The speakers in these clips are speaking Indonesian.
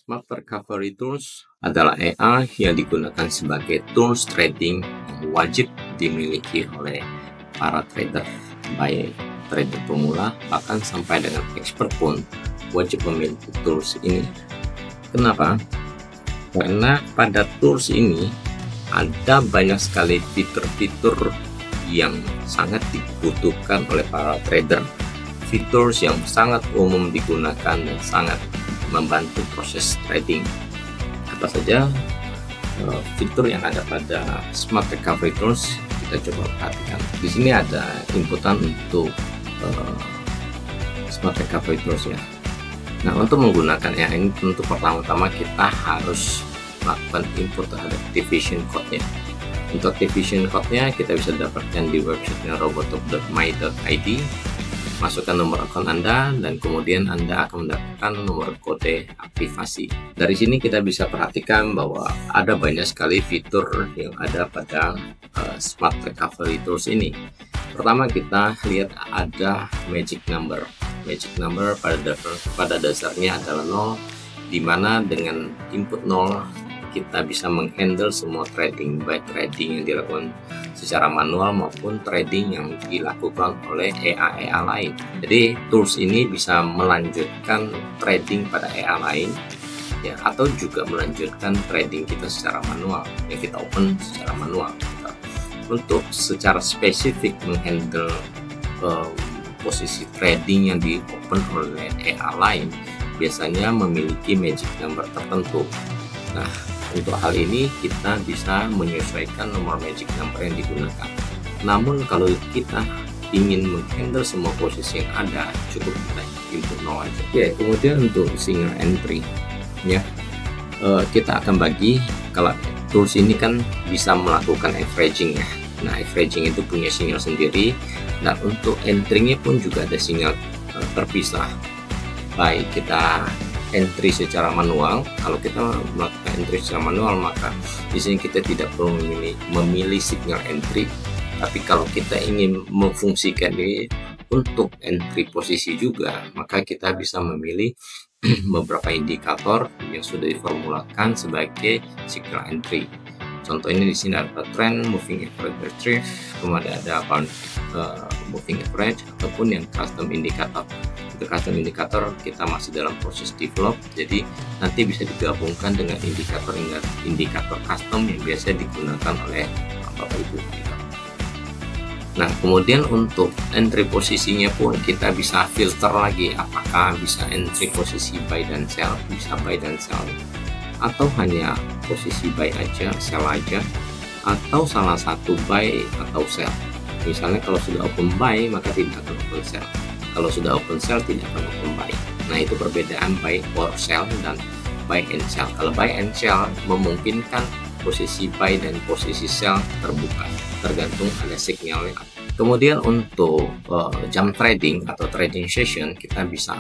Smart Recovery Tools adalah AI yang digunakan sebagai tools trading yang wajib dimiliki oleh para trader, baik trader pemula bahkan sampai dengan expert pun wajib memiliki tools ini. Kenapa? Karena pada tools ini ada banyak sekali fitur-fitur yang sangat dibutuhkan oleh para trader, fitur yang sangat umum digunakan dan sangat membantu proses trading. Apa saja fitur yang ada pada Smart Recovery Tools? Kita coba perhatikan. Di sini ada inputan untuk Smart Recovery Tools ya. Nah, untuk menggunakan yang ini tentu pertama-tama kita harus melakukan input terhadap activation code-nya. Untuk activation code-nya kita bisa dapatkan di websitenya robotop.my.id. Masukkan nomor akun Anda dan kemudian Anda akan mendapatkan nomor kode aktivasi. Dari sini kita bisa perhatikan bahwa ada banyak sekali fitur yang ada pada Smart Recovery Tools ini. Pertama kita lihat ada magic number. Magic number pada dasarnya adalah 0, dimana dengan input 0 kita bisa menghandle semua trading, baik trading yang dilakukan secara manual maupun trading yang dilakukan oleh AI lain. Jadi tools ini bisa melanjutkan trading pada AI lain ya, atau juga melanjutkan trading kita secara manual yang kita open secara manual. Untuk secara spesifik menghandle posisi trading yang di open oleh AI lain biasanya memiliki magic number tertentu. Nah, untuk hal ini kita bisa menyesuaikan nomor magic number yang digunakan. Namun kalau kita ingin menghandle semua posisi yang ada, cukup kita input 0 aja. Ya, kemudian untuk single entry ya, kita akan bagi. Kalau tools ini kan bisa melakukan averaging ya. Nah, averaging itu punya sinyal sendiri, dan untuk entry-nya pun juga ada sinyal terpisah. Baik kita entry secara manual. Kalau kita melakukan entry secara manual, maka di sini kita tidak perlu memilih signal entry. Tapi kalau kita ingin memfungsikan ini untuk entry posisi juga, maka kita bisa memilih beberapa indikator yang sudah diformulakan sebagai signal entry. Contohnya di sini ada trend, moving average retrieve, kemudian ada moving average ataupun yang custom indikator. Custom indikator kita masih dalam proses develop, jadi nanti bisa digabungkan dengan indikator custom yang biasa digunakan oleh Bapak Ibu. Nah, kemudian untuk entry posisinya pun kita bisa filter lagi, apakah bisa entry posisi buy dan sell, bisa buy dan sell, atau hanya posisi buy aja, sell aja, atau salah satu buy atau sell. Misalnya kalau sudah open buy maka tidak akan open sell, kalau sudah open sell tidak akan open buy. Nah, itu perbedaan buy or sell dan buy and sell. Kalau buy and sell memungkinkan posisi buy dan posisi sell terbuka, tergantung ada signalnya. Kemudian untuk jam trading atau trading session kita bisa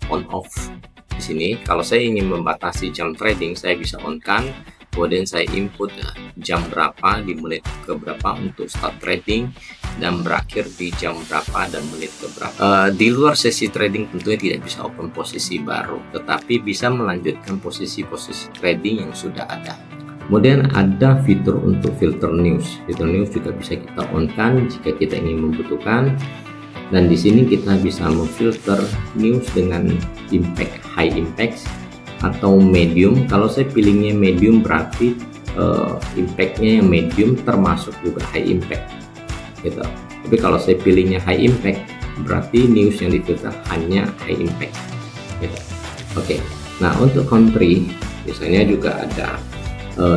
on off. Di sini kalau saya ingin membatasi jam trading, saya bisa on kan, kemudian saya input jam berapa di menit ke berapa untuk start trading dan berakhir di jam berapa dan menit ke berapa. Di luar sesi trading tentunya tidak bisa open posisi baru, tetapi bisa melanjutkan posisi-posisi trading yang sudah ada. Kemudian ada fitur untuk filter news. Filter news juga bisa kita on kan jika kita ingin membutuhkan. Dan di sini kita bisa memfilter news dengan impact, high impact atau medium. Kalau saya pilihnya medium berarti impactnya yang medium termasuk juga high impact gitu. Tapi kalau saya pilihnya high impact berarti news yang difilter hanya high impact gitu. Oke. Nah, untuk country biasanya juga ada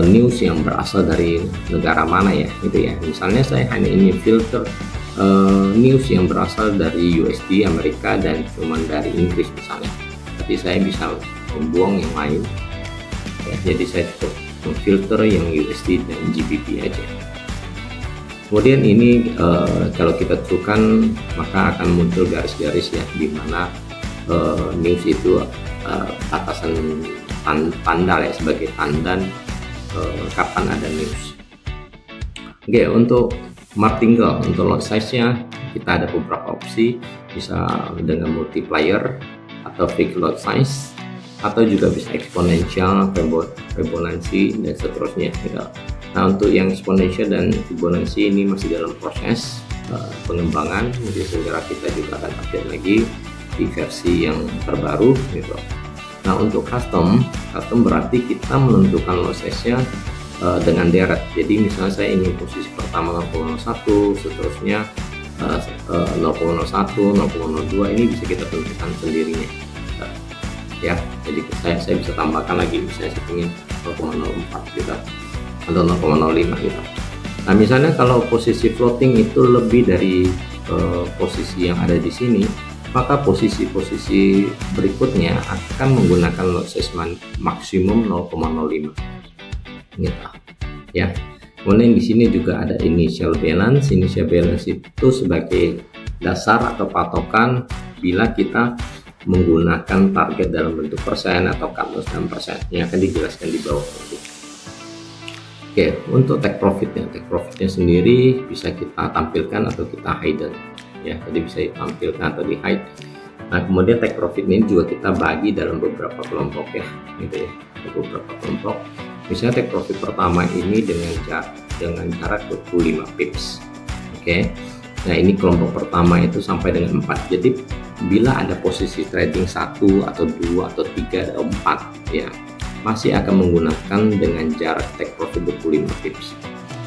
news yang berasal dari negara mana ya gitu ya. Misalnya saya hanya ingin filter news yang berasal dari USD Amerika dan cuman dari Inggris misalnya, tapi saya bisa membuang yang lain ya, jadi saya cukup memfilter yang USD dan GBP aja. Kemudian ini kalau kita tentukan maka akan muncul garis-garis ya, di mana news itu batasan tanda ya, sebagai tanda kapan ada news. Oke, untuk martingale, untuk lot size-nya kita ada beberapa opsi, bisa dengan multiplier atau fixed lot size. atau juga bisa eksponensial, Fibonacci dan seterusnya gitu. Nah, untuk yang eksponensial dan Fibonacci ini masih dalam proses pengembangan, jadi segera kita juga akan update lagi di versi yang terbaru gitu. Nah, untuk custom berarti kita menentukan lossesnya dengan deret. Jadi misalnya saya ingin posisi pertama 0,01, seterusnya 0,01, 0,02, ini bisa kita tentukan sendirinya ya. Jadi saya bisa tambahkan lagi, misalnya saya ingin 0,04 gitu atau 0,05 gitu. Nah, misalnya kalau posisi floating itu lebih dari posisi yang ada di sini, maka posisi-posisi berikutnya akan menggunakan losses maksimum 0,05 gitu ya. Kemudian di sini juga ada initial balance. Initial balance itu sebagai dasar atau patokan bila kita menggunakan target dalam bentuk persen atau cut loss dalam persen. Yang akan dijelaskan di bawah nanti. Oke, untuk take profitnya sendiri bisa kita tampilkan atau kita hidden ya. Jadi bisa ditampilkan atau di hide. Nah, kemudian take profit ini juga kita bagi dalam beberapa kelompok ya, gitu ya, beberapa kelompok. Misalnya take profit pertama ini dengan jarak 25 pips. Oke. Nah, ini kelompok pertama itu sampai dengan 4. Jadi bila ada posisi trading 1 atau 2 atau 3 atau 4 ya, masih akan menggunakan dengan jarak take profit 25 pips.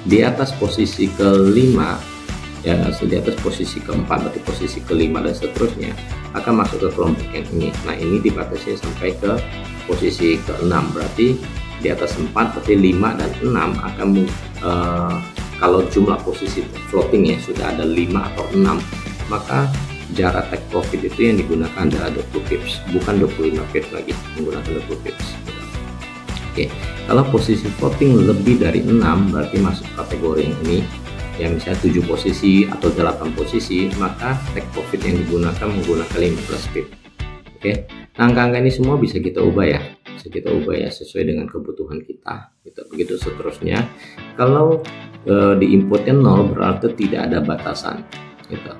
Di atas posisi kelima ya, di atas posisi keempat berarti posisi kelima dan seterusnya akan masuk ke kelompok yang ini. Nah, ini dibatasi sampai ke posisi ke-6, berarti di atas 4 berarti 5 dan 6 akan kalau jumlah posisi floating ya sudah ada 5 atau 6, maka jarak take profit itu yang digunakan adalah 20 pips, bukan 25 pips lagi, menggunakan 20 pips. Oke, kalau posisi floating lebih dari 6 berarti masuk kategori yang ini ya, misalnya 7 posisi atau 8 posisi, maka take profit yang digunakan menggunakan 15 pips. Oke, nah, angka-angka ini semua bisa kita ubah ya, sesuai dengan kebutuhan kita gitu. Begitu seterusnya. Kalau di inputnya 0 berarti tidak ada batasan gitu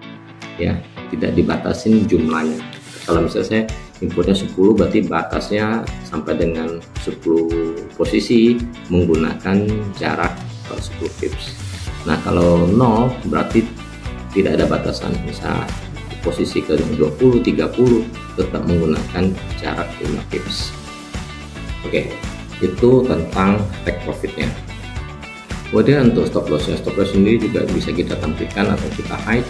ya, tidak dibatasin jumlahnya. Kalau misalnya saya inputnya 10 berarti batasnya sampai dengan 10 posisi menggunakan jarak 10 pips. Nah, kalau 0 berarti tidak ada batasan, misal posisi ke 20, 30 tetap menggunakan jarak 5 pips. Oke, itu tentang take profitnya. Kemudian untuk stop loss sendiri juga bisa kita tampilkan atau kita hide.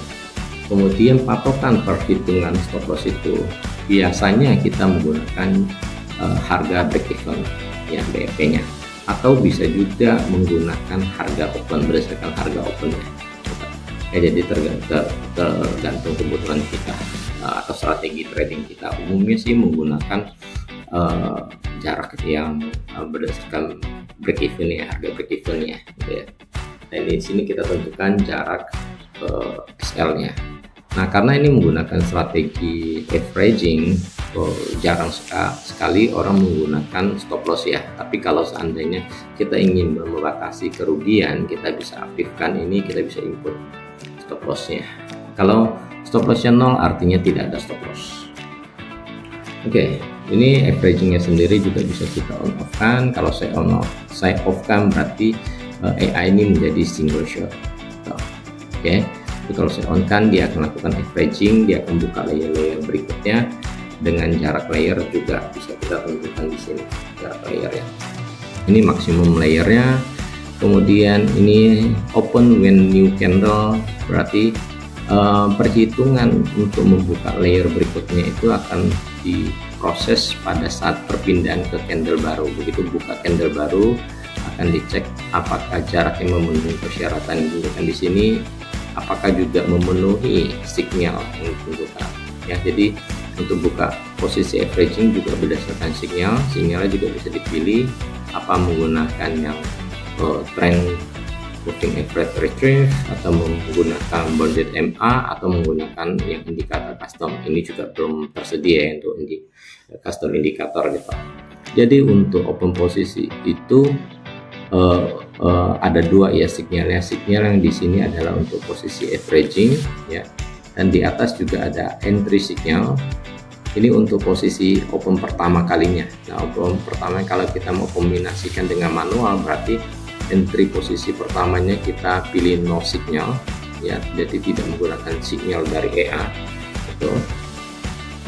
Kemudian patokan perhitungan stop loss itu biasanya kita menggunakan harga break even ya, BEP-nya, atau bisa juga menggunakan harga open berdasarkan harga opennya ya. Jadi tergantung kebutuhan kita atau strategi trading kita. Umumnya sih menggunakan jarak yang berdasarkan break even ya, harga break even ya gitu ya. Dan di sini kita tentukan jarak SL nya. Nah, karena ini menggunakan strategi averaging, jarang sekali orang menggunakan stop loss ya. Tapi kalau seandainya kita ingin membatasi kerugian, kita bisa aktifkan ini, kita bisa input stop lossnya. Kalau stop lossnya 0 artinya tidak ada stop loss. Oke, ini averagingnya sendiri juga bisa kita on off kan. Kalau saya off kan berarti AI ini menjadi single shot. Oke. Kalau saya on kan, dia akan lakukan averaging, dia akan buka layer-layer berikutnya dengan jarak layer juga bisa kita tentukan di sini jarak layer ya. Ini maksimum layernya. Kemudian ini open when new candle, berarti perhitungan untuk membuka layer berikutnya itu akan diproses pada saat perpindahan ke candle baru. Begitu buka candle baru akan dicek apakah jarak yang memenuhi persyaratan yang ditentukan di sini, apakah juga memenuhi signal yang ditentukan ya. Jadi untuk buka posisi averaging juga berdasarkan signalnya juga bisa dipilih, apa menggunakan yang trend moving average retrieve atau menggunakan bounded MA atau menggunakan yang indikator custom. Ini juga belum tersedia ya untuk custom indikator gitu. Jadi untuk open posisi itu ada dua ya signalnya. Signal yang di sini adalah untuk posisi averaging ya, dan di atas juga ada entry signal Ini untuk posisi open pertama kalinya. Nah, open pertama kalau kita mau kombinasikan dengan manual, berarti entry posisi pertamanya kita pilih no signal ya, jadi tidak menggunakan signal dari EA gitu.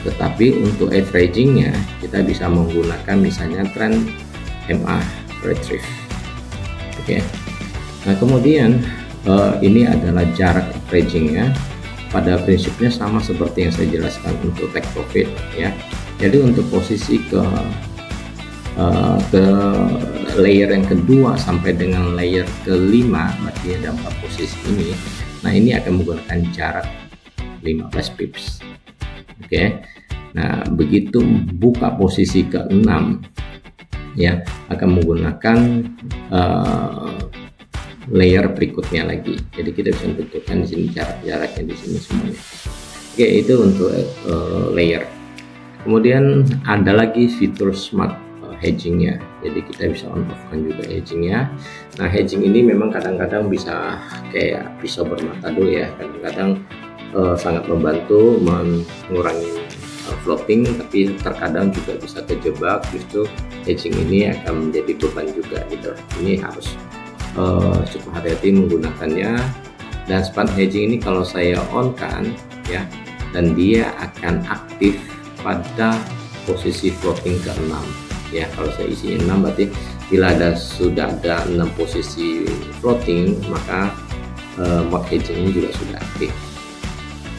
Tetapi untuk averagingnya kita bisa menggunakan misalnya trend MA retrieve. Oke. Nah, kemudian ini adalah jarak averagingnya. Pada prinsipnya sama seperti yang saya jelaskan untuk take profit ya. Jadi untuk posisi ke layer yang kedua sampai dengan layer kelima, berarti ada 4 posisi ini. Nah, ini akan menggunakan jarak 15 pips. Oke. Nah, begitu buka posisi ke-6 ya, akan menggunakan layer berikutnya lagi. Jadi kita bisa tentukan di sini jarak-jaraknya di sini semuanya. Oke, itu untuk layer. Kemudian ada lagi fitur smart hedgingnya. Jadi kita bisa on off kan juga hedgingnya. Nah, hedging ini memang kadang-kadang bisa kayak pisau bermata dua ya. Kadang-kadang sangat membantu mengurangi floating, tapi terkadang juga bisa terjebak. Justru hedging ini akan menjadi beban juga gitu. Ini harus cukup hati-hati menggunakannya. Dan smart hedging ini kalau saya on kan ya, dan dia akan aktif pada posisi floating ke-6 ya. Kalau saya isi 6 berarti bila sudah ada 6 posisi floating, maka mode hedging ini juga sudah aktif.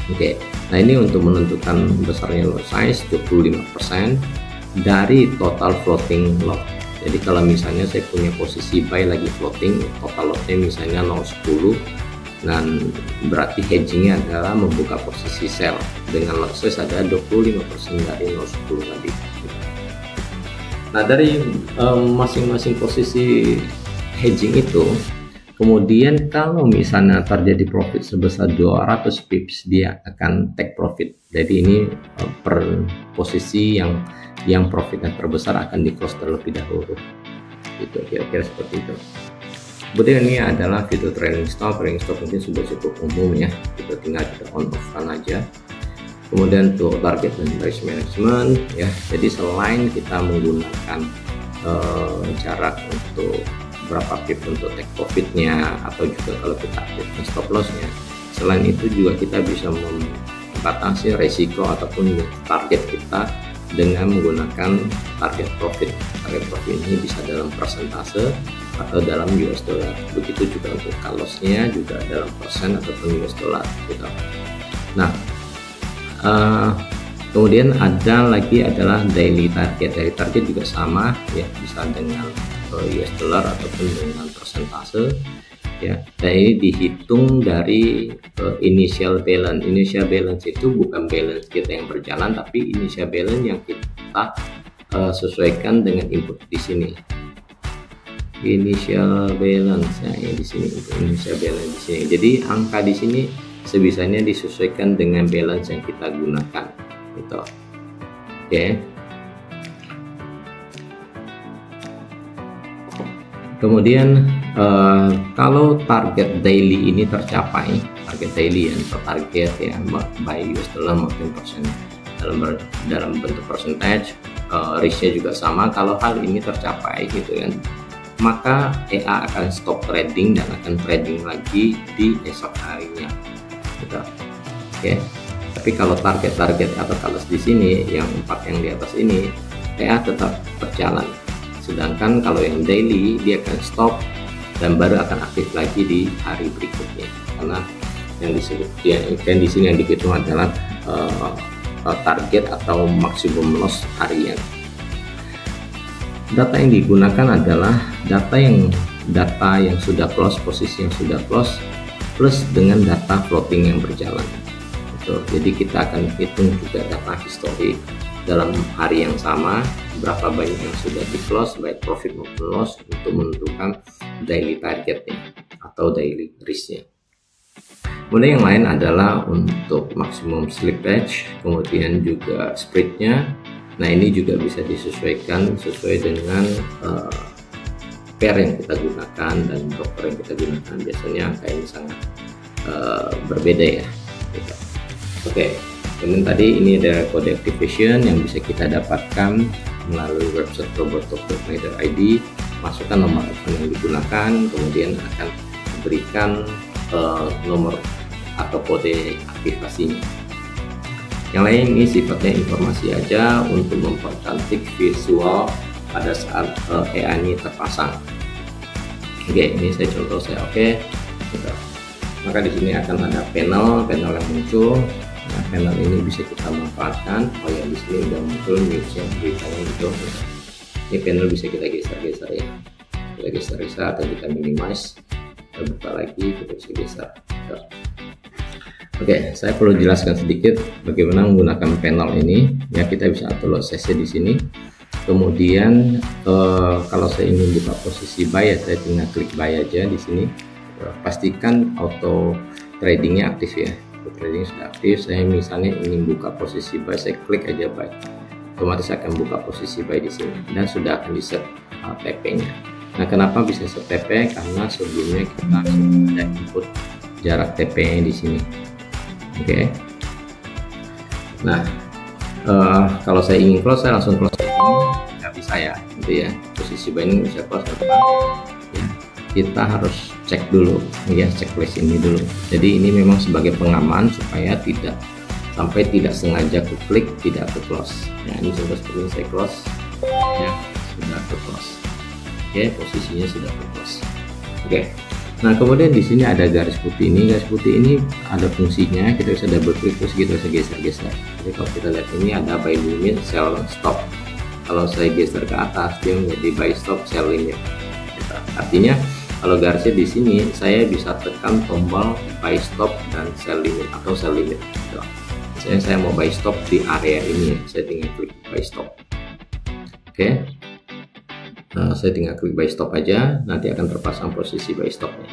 Oke. Nah, ini untuk menentukan besarnya lot size 25% dari total floating lot. Jadi kalau misalnya saya punya posisi buy lagi floating, total lotnya misalnya 0,10, dan berarti hedgingnya adalah membuka posisi sell dengan lot size ada 25% dari 0,10 tadi. Nah, dari masing-masing posisi hedging itu, kemudian kalau misalnya terjadi profit sebesar 200 pips, dia akan take profit. Jadi ini per posisi yang profitnya terbesar akan di close terlebih dahulu. Itu kira-kira seperti itu. Kemudian ini adalah fitur trailing stop. Trailing stop mungkin sudah cukup umum ya. Kita tinggal kita on off kan aja. Kemudian untuk target dan risk management ya. Jadi selain kita menggunakan jarak untuk berapa pip untuk take profitnya, atau juga kalau kita aktifkan stop lossnya, selain itu juga kita bisa membatasi resiko ataupun target kita dengan menggunakan target profit. Target profit ini bisa dalam persentase atau dalam US dollar. Begitu juga untuk cut loss-nya juga dalam persen ataupun US dollar gitu. Nah, kemudian ada lagi adalah daily target. Daily target juga sama ya, bisa dengan US dollar ataupun dengan persentase ya. Dan ini dihitung dari initial balance. Initial balance itu bukan balance kita yang berjalan, tapi initial balance yang kita sesuaikan dengan input di sini. Initial balance ya, di sini untuk initial balance di sini. Jadi angka di sini sebisanya disesuaikan dengan balance yang kita gunakan gitu. Oke. Kemudian kalau target daily ini tercapai, target daily yang target ya by US dollar maupun persen dalam bentuk percentage, risknya juga sama. Kalau hal ini tercapai gitu kan, maka EA akan stop trading dan akan trading lagi di esok harinya gitu. Oke. Tapi kalau target-target atau kalau di sini yang 4 yang di atas ini, EA tetap berjalan. Sedangkan kalau yang daily dia akan stop dan baru akan aktif lagi di hari berikutnya, karena yang disebut ya, dan di sini yang dihitung adalah target atau maksimum loss harian. Data yang digunakan adalah data yang sudah close, posisi yang sudah close, plus dengan data floating yang berjalan. Jadi kita akan hitung juga data historik dalam hari yang sama, berapa banyak yang sudah di close baik profit maupun loss, untuk menentukan daily targetnya atau daily risknya. Kemudian yang lain adalah untuk maksimum slippage, kemudian juga spreadnya. Nah, ini juga bisa disesuaikan sesuai dengan pair yang kita gunakan dan broker yang kita gunakan. Biasanya angka ini sangat berbeda ya gitu. Oke. Kemudian tadi ini ada kode activation yang bisa kita dapatkan melalui website robot.myder.id. Masukkan nomor akun yang digunakan, kemudian akan diberikan nomor atau kode aktivasinya. Yang lain ini sifatnya informasi aja untuk mempercantik visual pada saat EA ini terpasang. Oke, ini saya contoh saya oke. Maka di sini akan ada panel yang muncul. Nah, panel ini bisa kita manfaatkan. Oh ya, di sini udah muncul newsnya, beritanya gitu. Ini panel bisa kita geser-geser ya. Kita geser-geser atau kita minimize. Kita buka lagi, kita bisa geser. Oke, saya perlu jelaskan sedikit bagaimana menggunakan panel ini. Ya, kita bisa atur CC di sini. Kemudian kalau saya ingin buka posisi buy, ya saya tinggal klik buy aja di sini. Pastikan auto tradingnya aktif ya. Trading sudah aktif. Saya misalnya ingin buka posisi buy, saya klik aja buy, otomatis akan buka posisi buy di sini dan sudah akan di set TP-nya. Nah, kenapa bisa set TP? Karena sebelumnya kita sudah input jarak TP-nya di sini. Oke. Nah, kalau saya ingin close, saya langsung close ini, nggak bisa ya, gitu ya. Posisi buy ini bisa close atau ya, kita harus cek dulu ya, checklist ini dulu. Jadi ini memang sebagai pengaman supaya tidak sampai tidak sengaja ke klik tidak ke close. Ya, ini contoh seperti ini, saya close ya, sudah ke close. Oke, posisinya sudah ke close. Oke. Nah, kemudian di sini ada garis putih ini. Garis putih ini ada fungsinya, kita bisa double klik terus kita bisa geser-geser. Jadi kalau kita lihat ini ada buy limit, sell stop. Kalau saya geser ke atas dia menjadi buy stop, sell limit. Artinya kalau garisnya di sini saya bisa tekan tombol buy stop dan sell limit atau sell limit. Misalnya saya mau buy stop di area ini, saya tinggal klik buy stop. Oke. Nah, saya tinggal klik buy stop aja, nanti akan terpasang posisi buy stopnya.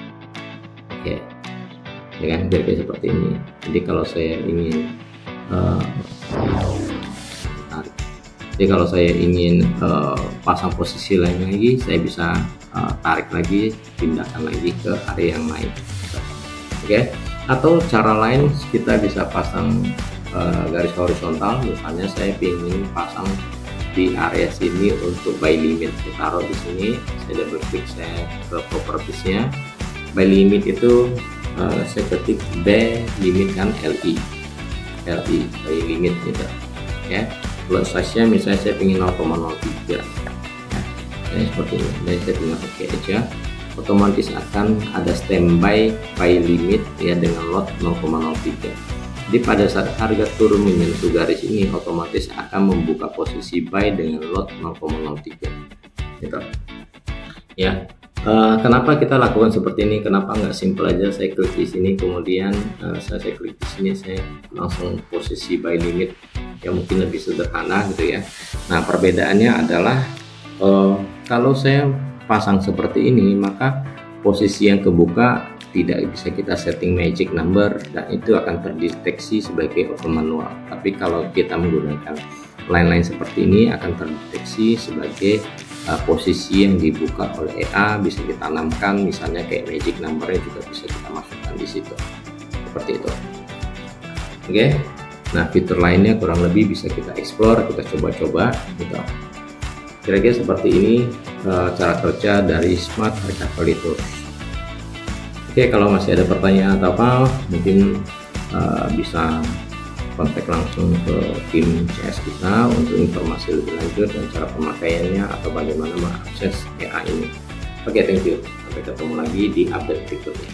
Oke, ya kan, biar seperti ini. Jadi kalau saya ingin pasang posisi lain lagi, saya bisa tarik lagi, pindahkan lagi ke area yang lain. Oke, atau cara lain kita bisa pasang garis horizontal. Misalnya saya ingin pasang di area sini untuk buy limit, saya taruh di sini, saya double klik, saya ke propertiesnya. Buy limit itu saya ketik B limit kan LI buy limit gitu ya. Kalau size nya misalnya saya ingin 0,03 ya, seperti ini, dan saya tinggal oke aja, otomatis akan ada standby buy limit ya dengan lot 0,03. Jadi pada saat harga turun menyentuh garis ini, otomatis akan membuka posisi buy dengan lot 0,03 gitu ya. Kenapa kita lakukan seperti ini? Kenapa nggak simple aja saya klik di sini, kemudian saya klik di sini, saya langsung posisi buy limit yang mungkin lebih sederhana gitu ya. Nah, perbedaannya adalah kalau saya pasang seperti ini, maka posisi yang kebuka tidak bisa kita setting magic number dan itu akan terdeteksi sebagai auto manual. Tapi kalau kita menggunakan line-line seperti ini akan terdeteksi sebagai posisi yang dibuka oleh EA, bisa kita tanamkan misalnya kayak magic numbernya juga bisa kita masukkan di situ seperti itu. Oke. Nah, fitur lainnya kurang lebih bisa kita explore, kita coba-coba gitu. Kira-kira seperti ini cara kerja dari Smart Recovery Tools. Oke, kalau masih ada pertanyaan atau apa, mungkin bisa kontak langsung ke tim CS kita untuk informasi lebih lanjut dan cara pemakaiannya atau bagaimana mengakses EA ini. Oke, thank you. Sampai ketemu lagi di update berikutnya.